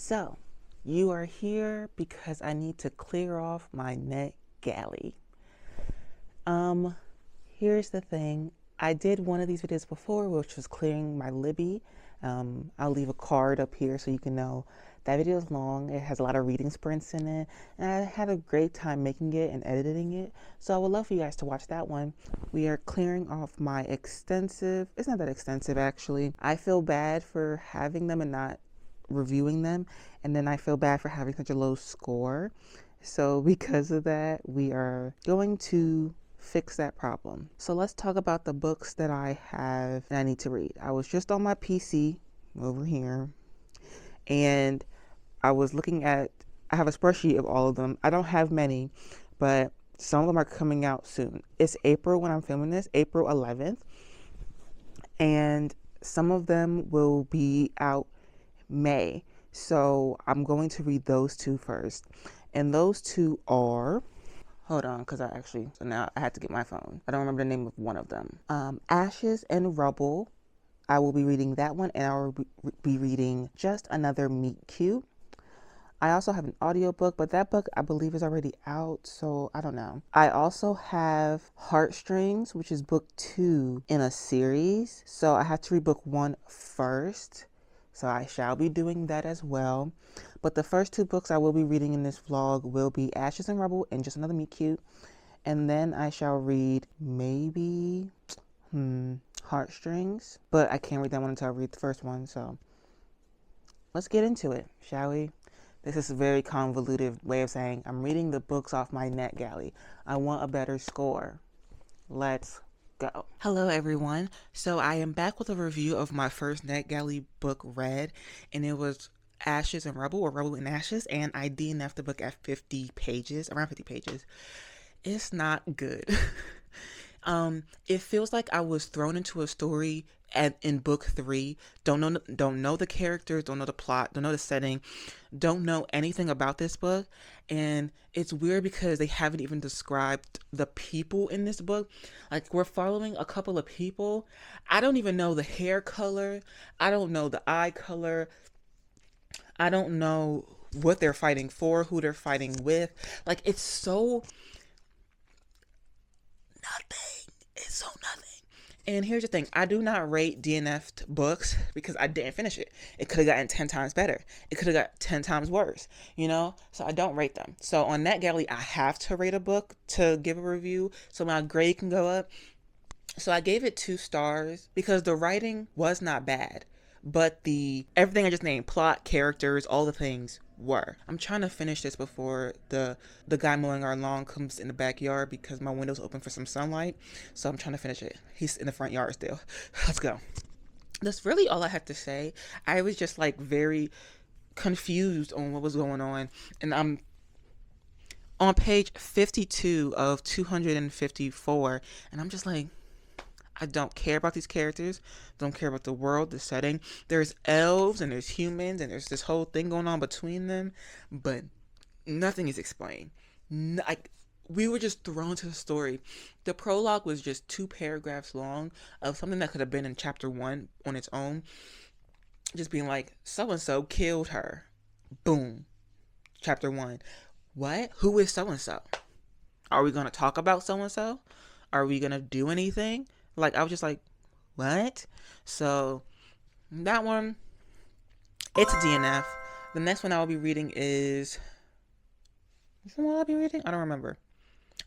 So, you are here because I need to clear off my Netgalley. Here's the thing. I did one of these videos before, which was clearing my Libby. I'll leave a card up here so you can know. That video is long. It has a lot of reading sprints in it, and I had a great time making it and editing it. So I would love for you guys to watch that one. We are clearing off my extensive, it's not that extensive actually. I feel bad for having them and not reviewing them, and then I feel bad for having such a low score. So because of that, we are going to fix that problem. So let's talk about the books that I have and I need to read. I was just on my PC over here, and I was looking at, I have a spreadsheet of all of them. I don't have many, but some of them are coming out soon. It's April when I'm filming this, April 11th, and some of them will be out May. So I'm going to read those two first. And those two are, hold on, because so now I had to get my phone. I don't remember the name of one of them. Ashes and Rubble. I will be reading that one, and I will be reading Just Another Meet Cute. I also have an audiobook, but that book I believe is already out, so I don't know. I also have Heartstrings, which is book 2 in a series. So I have to read book 1 first. So I shall be doing that as well. But the first 2 books I will be reading in this vlog will be Ashes and Rubble and Just Another Meet Cute. And then I shall read maybe Heartstrings. But I can't read that one until I read the first one. So let's get into it, shall we? This is a very convoluted way of saying I'm reading the books off my Netgalley. I want a better score. Let's go. Hello everyone. So I am back with a review of my first Netgalley book read, and it was Ashes and Rubble, or Rubble and Ashes, and I DNF'd the book at 50 pages, around 50 pages. It's not good. It feels like I was thrown into a story in book 3, don't know the characters, don't know the plot, don't know the setting, don't know anything about this book. And it's weird because they haven't even described the people in this book. Like, we're following a couple of people. I don't even know the hair color. I don't know the eye color. I don't know what they're fighting for, who they're fighting with. Like, it's so nothing. It's so nothing. And here's the thing, I do not rate DNF'd books because I didn't finish it. It could have gotten 10 times better. It could have got 10 times worse, you know? So I don't rate them. So on Netgalley, I have to rate a book to give a review so my grade can go up. So I gave it 2 stars because the writing was not bad, but everything I just named, plot, characters, all the things were. I'm trying to finish this before the guy mowing our lawn comes in the backyard because my window's open for some sunlight. So I'm trying to finish it. He's in the front yard still. Let's go. That's really all I have to say. I was just like very confused on what was going on, and I'm on page 52 of 254, and I'm just like, I don't care about these characters, don't care about the world, the setting. There's elves and there's humans and there's this whole thing going on between them, but nothing is explained. We were just thrown to the story. The prologue was just 2 paragraphs long of something that could have been in chapter 1 on its own. Just being like, so-and-so killed her. Boom. Chapter 1. What? Who is so-and-so? Are we going to talk about so-and-so? Are we going to do anything? Like, I was just like, what? So, that one, it's a DNF. The next one I will be reading is, which one will I be reading? I don't remember.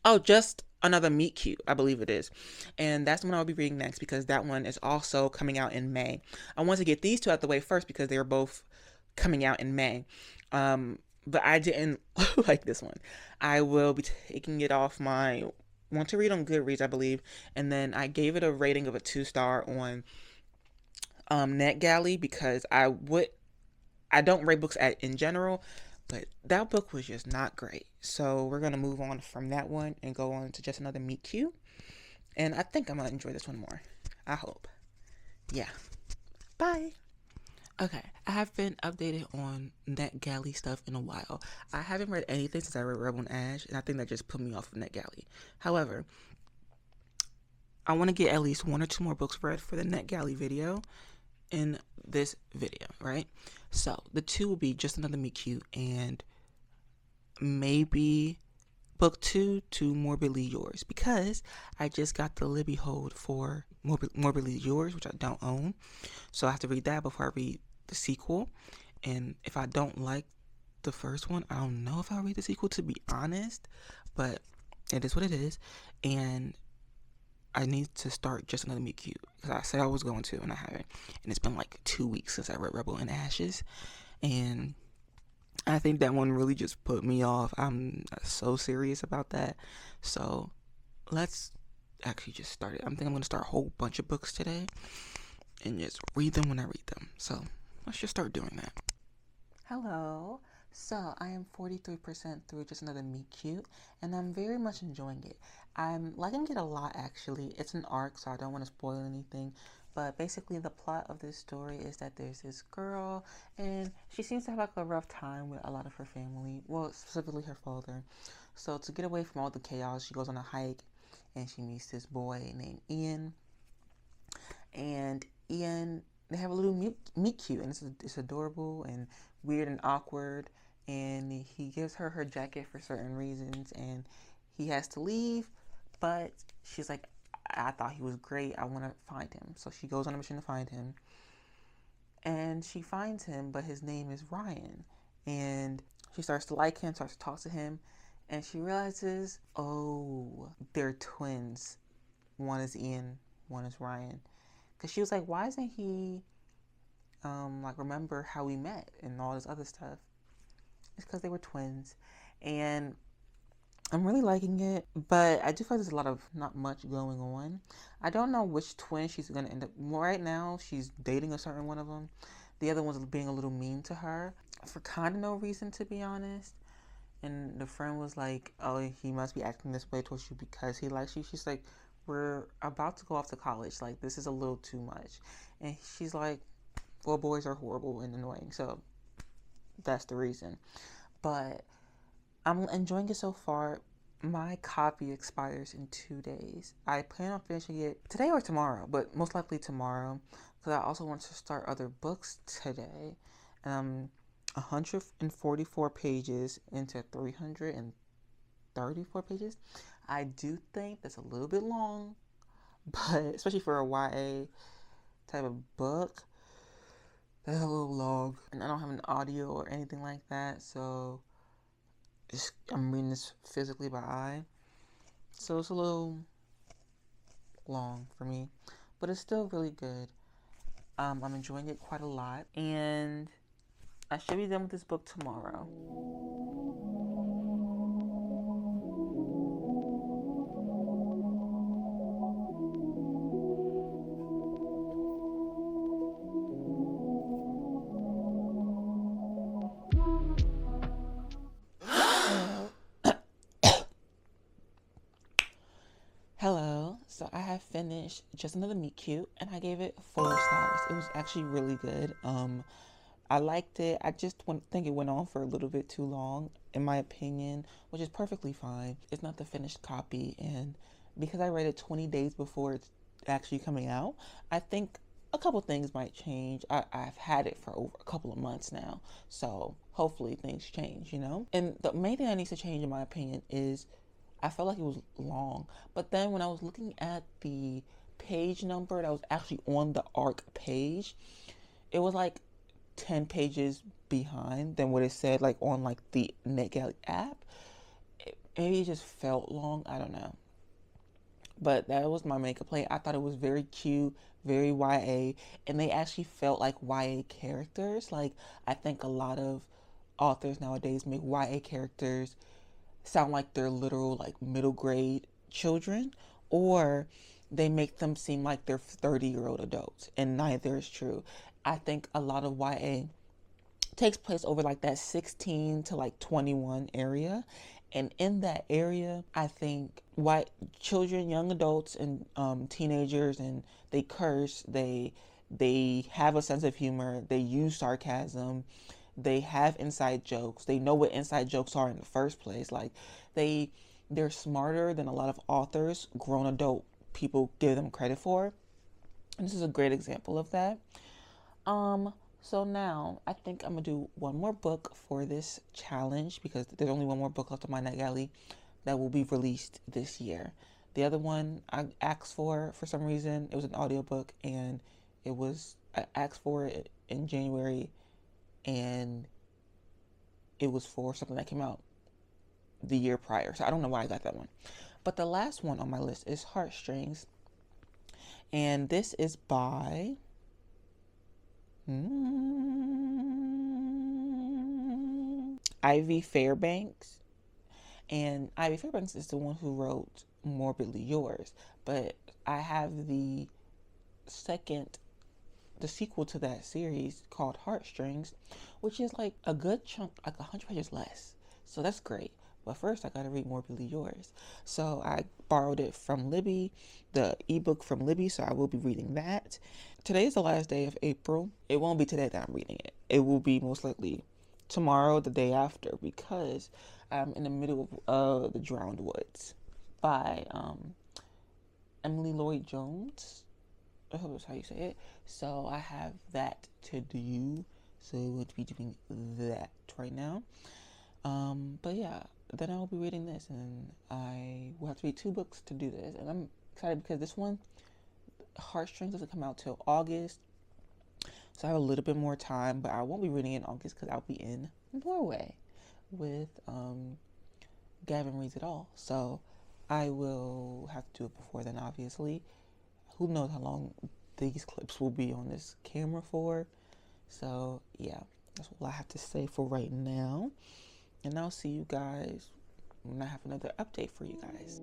Oh, Just Another Meet Cute, I believe it is. And that's the one I'll be reading next because that one is also coming out in May. I want to get these 2 out the way first because they were both coming out in May. But I didn't like this one. I will be taking it off my want to read on Goodreads, I believe, and then I gave it a rating of a 2-star on Netgalley because I don't rate books in general, but that book was just not great. So we're gonna move on from that one and go on to Just Another Meet Cute, and I think I'm gonna enjoy this one more. I hope. Yeah. Bye. Okay, I have been updated on Netgalley stuff in a while. I haven't read anything since I read Rebel and Ash, and I think that just put me off of Netgalley. However, I want to get at least 1 or 2 more books read for the Netgalley video, in this video, right? So the two will be Just Another Meet Cute and maybe book 2 to Morbidly Yours, because I just got the Libby hold for Morbidly Yours, which I don't own. So I have to read that before I read the sequel. And if I don't like the first one, I don't know if I'll read the sequel, to be honest. But it is what it is. And I need to start Just Another Meet Cute, because I said I was going to, and I haven't. And it's been like 2 weeks since I read Rebel in Ashes. And I think that one really just put me off. I'm so serious about that. So let's actually just start it. I think I'm going to start a whole bunch of books today and just read them when I read them. So let's just start doing that. Hello. So I am 43% through Just Another Meet Cute, and I'm very much enjoying it. I'm liking it a lot, actually. It's an arc, so I don't want to spoil anything. But basically, the plot of this story is that there's this girl, and she seems to have like a rough time with a lot of her family. Well, specifically her father. So to get away from all the chaos, she goes on a hike, and she meets this boy named Ian. And Ian, they have a little meet cute, and it's adorable and weird and awkward. And he gives her her jacket for certain reasons, and he has to leave, but she's like, I thought he was great. I want to find him. So she goes on a mission to find him. And she finds him, but his name is Ryan. And she starts to like him, starts to talk to him. And she realizes, oh, they're twins. One is Ian, one is Ryan. Because she was like, why isn't he, remember how we met and all this other stuff? It's because they were twins. And I'm really liking it, but I do feel like there's a lot of not much going on. I don't know which twin she's going to end up. Right now, she's dating a certain one of them. The other one's being a little mean to her for kind of no reason, to be honest. And the friend was like, oh, he must be acting this way towards you because he likes you. She's like, we're about to go off to college. Like, this is a little too much. And she's like, well, boys are horrible and annoying. So that's the reason. But I'm enjoying it so far. My copy expires in 2 days. I plan on finishing it today or tomorrow, but most likely tomorrow, because I also want to start other books today. And I'm 144 pages into 334 pages. I do think that's a little bit long, but especially for a YA type of book, that's a little long. And I don't have an audio or anything like that, so I'm reading this physically by eye, so it's a little long for me, but it's still really good. I'm enjoying it quite a lot, and I should be done with this book tomorrow. Hello. So I have finished Just Another Meet Cute, and I gave it 4 stars. It was actually really good. I liked it. I just think it went on for a little bit too long, in my opinion, which is perfectly fine. It's not the finished copy, and because I read it 20 days before it's actually coming out, I think a couple things might change. I've had it for over a couple of months now, so hopefully things change, you know? And the main thing that needs to change, in my opinion, is I felt like it was long. But then when I was looking at the page number that was actually on the ARC page, it was like 10 pages behind than what it said like on like the Netgalley app. Maybe it just felt long. I don't know. But that was my main complaint. I thought it was very cute, very YA, and they actually felt like YA characters. Like, I think a lot of authors nowadays make YA characters sound like they're literal like middle grade children, or they make them seem like they're 30-year-old adults, and neither is true. I think a lot of YA takes place over like that 16 to like 21 area, and in that area I think white children, young adults, and teenagers, and they curse, they have a sense of humor, they use sarcasm, they have inside jokes, they know what inside jokes are in the first place. Like, they're smarter than a lot of authors, grown adult people, give them credit for, and this is a great example of that. So now I think I'm gonna do one more book for this challenge because there's only one more book left on my Netgalley that will be released this year. The other one I asked for some reason. It was an audiobook and I asked for it in January and it was for something that came out the year prior. So I don't know why I got that one. But the last one on my list is Heartstrings. And this is by Ivy Fairbanks. And Ivy Fairbanks is the one who wrote Morbidly Yours. But I have the sequel to that series called Heartstrings, which is like a good chunk, like 100 pages less. So that's great. But first, I gotta read Morbidly Yours. So I borrowed it from Libby, the ebook from Libby, so I will be reading that. Today is the last day of April. It won't be today that I'm reading it. It will be most likely tomorrow, the day after, because I'm in the middle of The Drowned Woods by Emily Lloyd Jones. I hope that's how you say it. So I have that to do. So we'll be doing that right now. But yeah, then I will be reading this, and I will have to read 2 books to do this. And I'm excited because this one, Heartstrings, doesn't come out till August. So I have a little bit more time, but I won't be reading in August because I'll be in Norway with Gavin Reads It All. So I will have to do it before then, obviously. Who knows how long these clips will be on this camera for. So yeah, that's all I have to say for right now. And I'll see you guys when I have another update for you guys.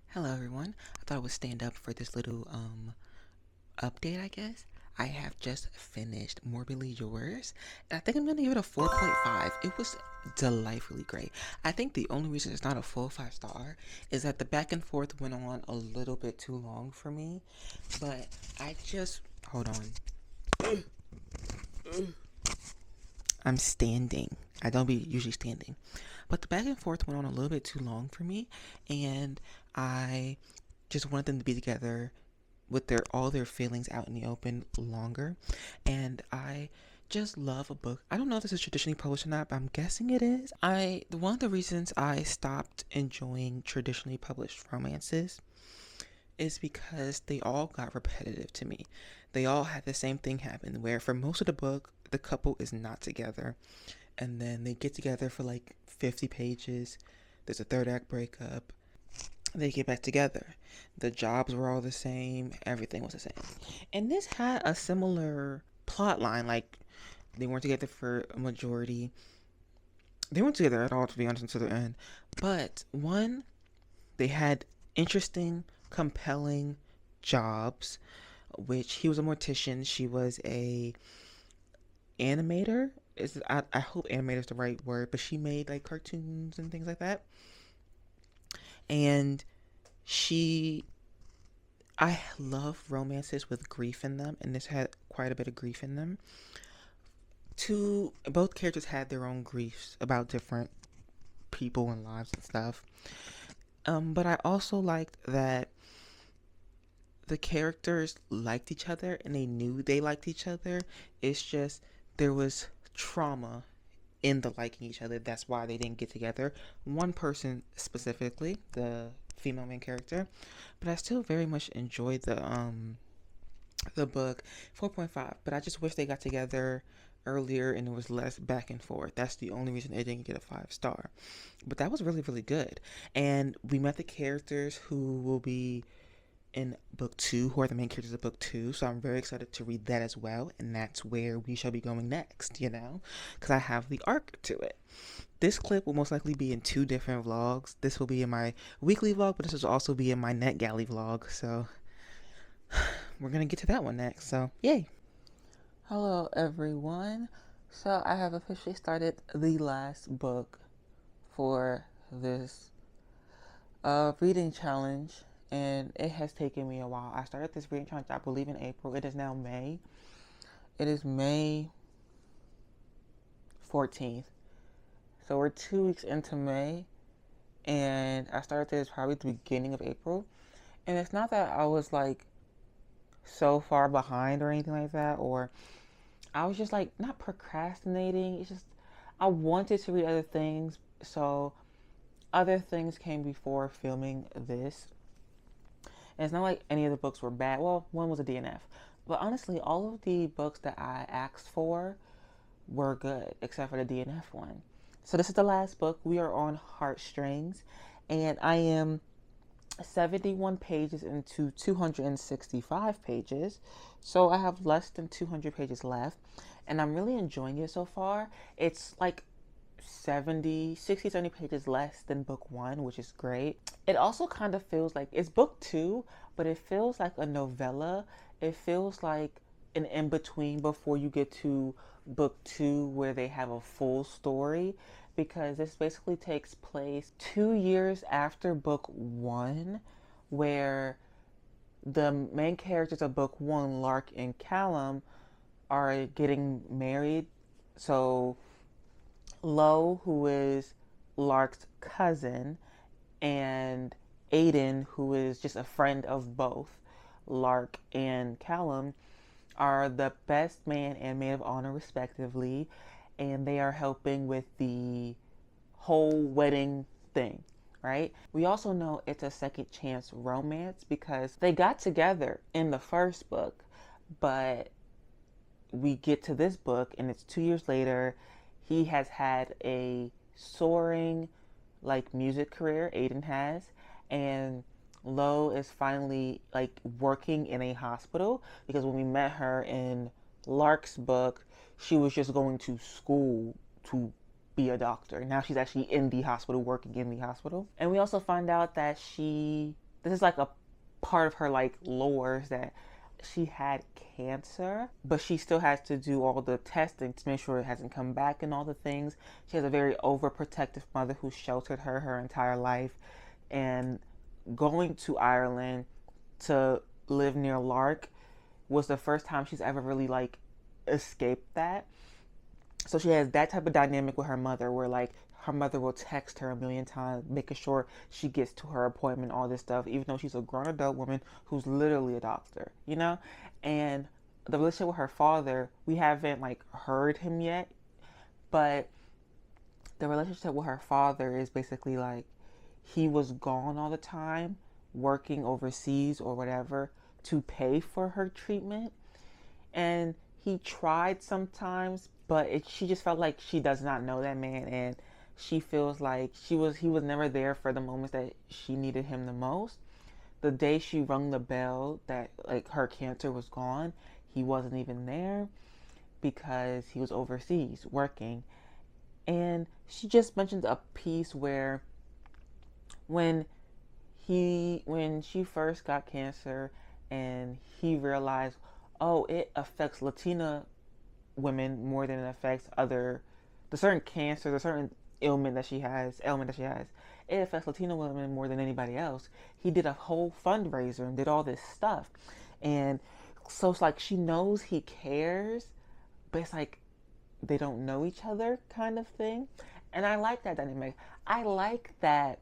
Hello everyone. I thought I would stand up for this little update, I guess. I have just finished Morbidly Yours, and I think I'm gonna give it a 4.5. It was delightfully great. I think the only reason it's not a full 5-star is that the back and forth went on a little bit too long for me, but hold on. I'm standing. I don't be usually standing, but the back and forth went on a little bit too long for me, and I just wanted them to be together with all their feelings out in the open longer. And I just love a book. I don't know if this is traditionally published or not, but I'm guessing it is. One of the reasons I stopped enjoying traditionally published romances is because they all got repetitive to me. They all had the same thing happen, where for most of the book, the couple is not together, and then they get together for like 50 pages. There's a third act breakup. They get back together. The jobs were all the same. Everything was the same. And this had a similar plot line. Like, they weren't together for a majority. They weren't together at all, to be honest, until the end. But one, they had interesting, compelling jobs, which he was a mortician. She was a animator. I hope animator is the right word, but she made like cartoons and things like that. And I love romances with grief in them, and this had quite a bit of grief in them. Both characters had their own griefs about different people and lives and stuff. But I also liked that the characters liked each other, and they knew they liked each other. It's just there was trauma in the liking each other. That's why they didn't get together. One person specifically, the female main character, but I still very much enjoyed the book. 4.5, but I just wish they got together earlier and there was less back and forth. That's the only reason it didn't get a 5-star. But that was really, really good. And we met the characters who will be in book 2, who are the main characters of book 2, so I'm very excited to read that as well, and that's where we shall be going next, because I have the arc to it. This clip will most likely be in 2 different vlogs. This will be in my weekly vlog, but this will also be in my Netgalley vlog, so we're gonna get to that one next, so yay. Hello everyone. So I have officially started the last book for this reading challenge, and it has taken me a while. I started this reading challenge, I believe, in April. It is now May. It is May 14th. So we're 2 weeks into May, and I started this probably the beginning of April. And it's not that I was like so far behind or anything like that, or I was just like not procrastinating. It's just I wanted to read other things, so other things came before filming this. And it's not like any of the books were bad. Well, one was a DNF. But honestly, all of the books that I asked for were good, except for the DNF one. So this is the last book. We are on Heartstrings, and I am 71 pages into 265 pages. So I have less than 200 pages left, and I'm really enjoying it so far. It's like 70 pages less than book one, which is great. It also kind of feels like it's book two, but it feels like a novella. It feels like an in between before you get to book two, where they have a full story, because this basically takes place 2 years after book one, where the main characters of book one, Lark and Callum, are getting married. So Lo, who is Lark's cousin, and Aiden, who is just a friend of both Lark and Callum, are the best man and maid of honor, respectively, and they are helping with the whole wedding thing, right? We also know it's a second chance romance because they got together in the first book, but we get to this book and it's 2 years later. He has had a soaring like music career, Aiden has, and Lo is finally like working in a hospital, because when we met her in Lark's book, she was just going to school to be a doctor. Now she's actually in the hospital, working in the hospital. And we also find out that this is like a part of her like lore, is that she had cancer, but she still has to do all the testing to make sure it hasn't come back and all the things. She has a very overprotective mother who sheltered her entire life, and going to Ireland to live near Lark was the first time she's ever really like escaped that. So she has that type of dynamic with her mother, where like her mother will text her a million times, making sure she gets to her appointment, all this stuff, even though she's a grown adult woman who's literally a doctor, you know? And the relationship with her father, we haven't like heard him yet, but the relationship with her father is basically like he was gone all the time, working overseas or whatever to pay for her treatment. And he tried sometimes, but she just felt like she does not know that man, and she feels like he was never there for the moments that she needed him the most. The day she rung the bell that like her cancer was gone, he wasn't even there because he was overseas working. And she just mentioned a piece where when she first got cancer and he realized, oh, it affects Latina women more than it affects the certain cancer, the certain ailment that she has, it affects Latina women more than anybody else. He did a whole fundraiser and did all this stuff. And so it's like she knows he cares, but it's like they don't know each other kind of thing. And I like that dynamic. I like that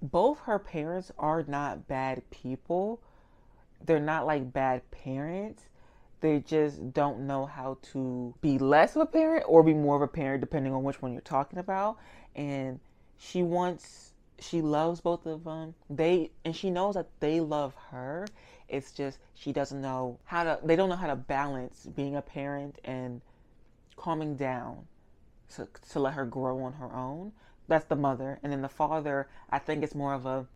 both her parents are not bad people. They're not like bad parents. They just don't know how to be less of a parent or be more of a parent, depending on which one you're talking about. And she loves both of them. And she knows that they love her. It's just she doesn't know they don't know how to balance being a parent and calming down to let her grow on her own. That's the mother. And then the father, I think it's more of a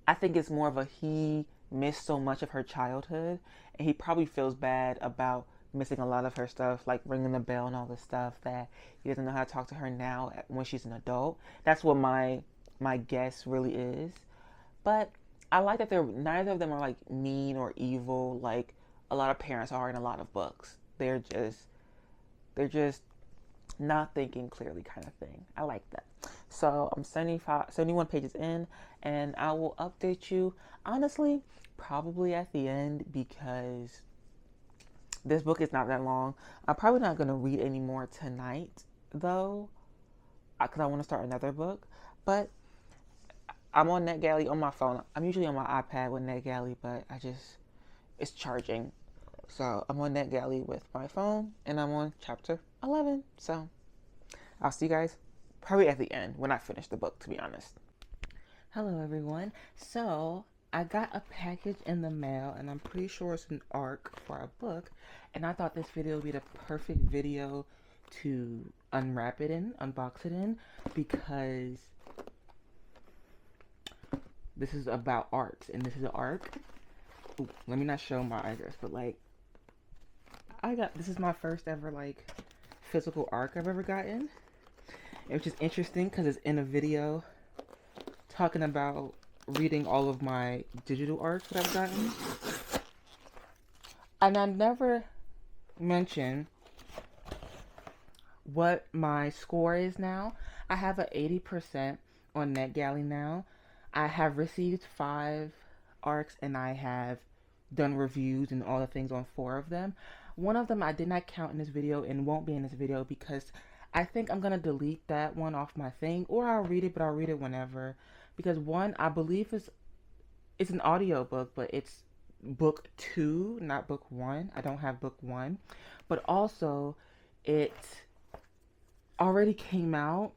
he missed so much of her childhood, and he probably feels bad about missing a lot of her stuff, like ringing the bell and all this stuff, that he doesn't know how to talk to her now when she's an adult. That's what my guess really is. But I like that neither of them are like mean or evil like a lot of parents are in a lot of books. They're just not thinking clearly kind of thing. I like that. So I'm 71 pages in, and I will update you, honestly, probably at the end, because this book is not that long. I'm probably not going to read any more tonight, though. because I want to start another book. But I'm on Netgalley on my phone. I'm usually on my iPad with Netgalley, but it's charging. So I'm on Netgalley with my phone, and I'm on chapter 11. So I'll see you guys probably at the end when I finish the book, to be honest. Hello everyone. So I got a package in the mail and I'm pretty sure it's an ARC for a book, and I thought this video would be the perfect video to unwrap it in, unbox it in, because this is about arts and this is an ARC. Ooh, let me not show my address, but like this is my first ever like physical ARC I've ever gotten, which is interesting because it's in a video talking about reading all of my digital arts that I've gotten. And I never mentioned what my score is now. I have an 80% on Netgalley now. I have received 5 arcs and I have done reviews and all the things on 4 of them. One of them I did not count in this video and won't be in this video because I think I'm going to delete that one off my thing, or I'll read it, but I'll read it whenever. Because one, I believe it's an audio book, but it's book 2, not book 1. I don't have book 1. But also, it already came out.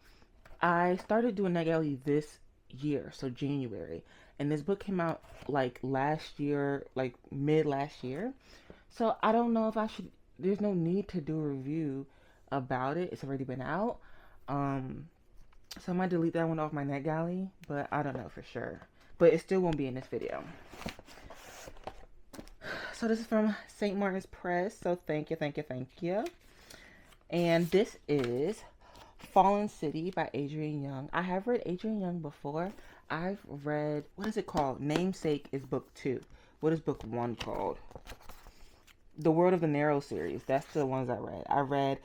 I started doing Netgalley this year, so January. And this book came out like last year, like mid last year. So I don't know if I should, there's no need to do a review about it. It's already been out. So I might delete that one off my Netgalley, but I don't know for sure. But it still won't be in this video. So this is from St. Martin's Press. So thank you. And this is Fallen City by Adrienne Young. I have read Adrienne Young before. I've read, what is it called? Namesake is book 2. What is book 1 called? The World of the Narrow series. That's the ones I read. I read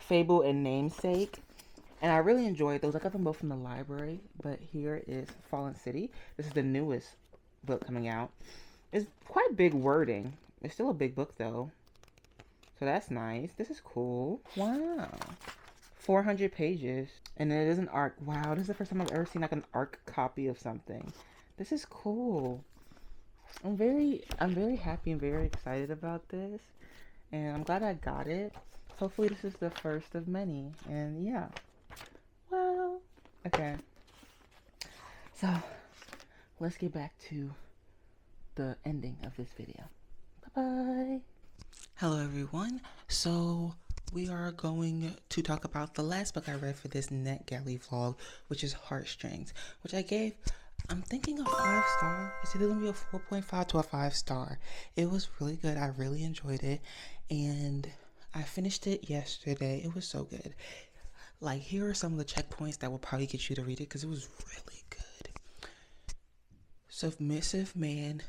Fable and Namesake, and I really enjoyed those. I got them both from the library, but here is Fallen City. This is the newest book coming out. It's quite big wording. It's still a big book though, so that's nice. This is cool. Wow, 400 pages, and it is an ARC. Wow, this is the first time I've ever seen like an ARC copy of something. This is cool. I'm very happy and very excited about this, and I'm glad I got it. Hopefully this is the first of many, and yeah. Well, okay. So, let's get back to the ending of this video. Bye-bye. Hello everyone. So we are going to talk about the last book I read for this Netgalley vlog, which is Heartstrings, which I gave, I'm thinking a 5 star. It's either gonna be a 4.5 to a 5 star. It was really good. I really enjoyed it, and I finished it yesterday. It was so good. Like, here are some of the checkpoints that will probably get you to read it because it was really good. Submissive man,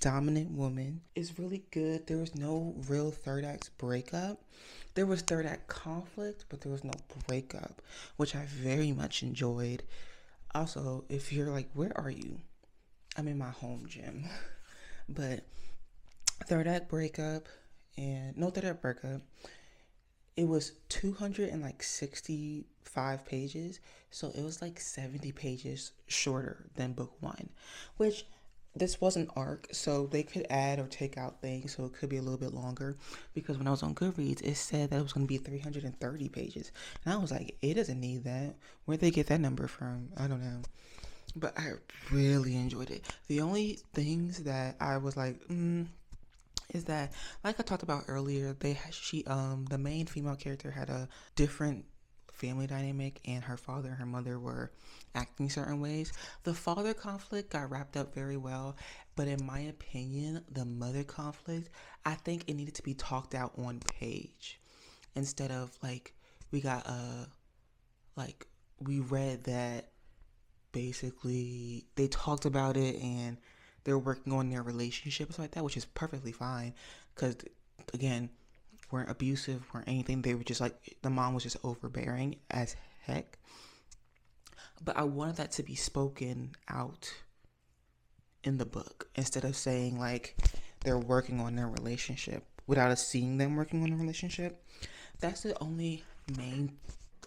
dominant woman is really good. There was no real third act breakup. There was third act conflict, but there was no breakup, which I very much enjoyed. Also, if you're like, where are you? I'm in my home gym. But third act breakup and no third act breakup. It was 265 pages, so it was like 70 pages shorter than book 1, which this was an ARC, so they could add or take out things, so it could be a little bit longer, because when I was on Goodreads, it said that it was going to be 330 pages, and I was like, it doesn't need that. Where'd they get that number from? I don't know. But I really enjoyed it. The only things that I was like, is that, like I talked about earlier, the main female character had a different family dynamic, and her father and her mother were acting certain ways. The father conflict got wrapped up very well, but in my opinion, the mother conflict, I think it needed to be talked out on page, instead of like we read that basically they talked about it and they're working on their relationship or something like that, which is perfectly fine, because again, weren't abusive, weren't anything. They were just like, the mom was just overbearing as heck. But I wanted that to be spoken out in the book, instead of saying like they're working on their relationship without us seeing them working on the relationship. That's the only main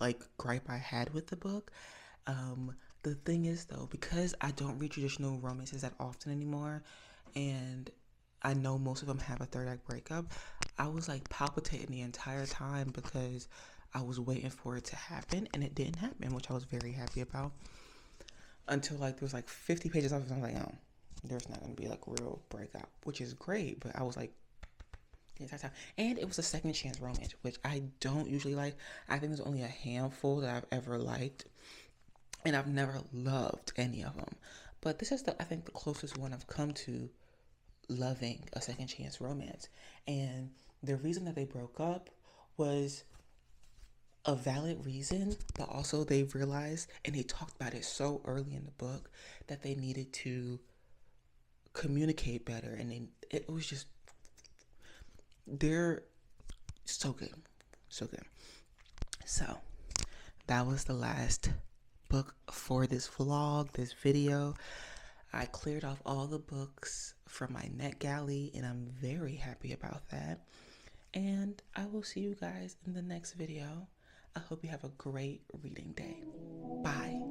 like gripe I had with the book. The thing is though, because I don't read traditional romances that often anymore, and I know most of them have a third act breakup, I was like palpitating the entire time because I was waiting for it to happen, and it didn't happen, which I was very happy about. Until like there was like 50 pages of it, and I was like, oh, there's not gonna be like real breakup, which is great. But I was like, the entire time, and it was a second chance romance, which I don't usually like. I think there's only a handful that I've ever liked, and I've never loved any of them. But this is the I think the closest one I've come to loving a second chance romance. And the reason that they broke up was a valid reason, but also they realized, and they talked about it so early in the book, that they needed to communicate better. And it was just, they're so good. So good. So that was the last book for this vlog, this video. I cleared off all the books from my Netgalley, and I'm very happy about that. And I will see you guys in the next video. I hope you have a great reading day. Bye.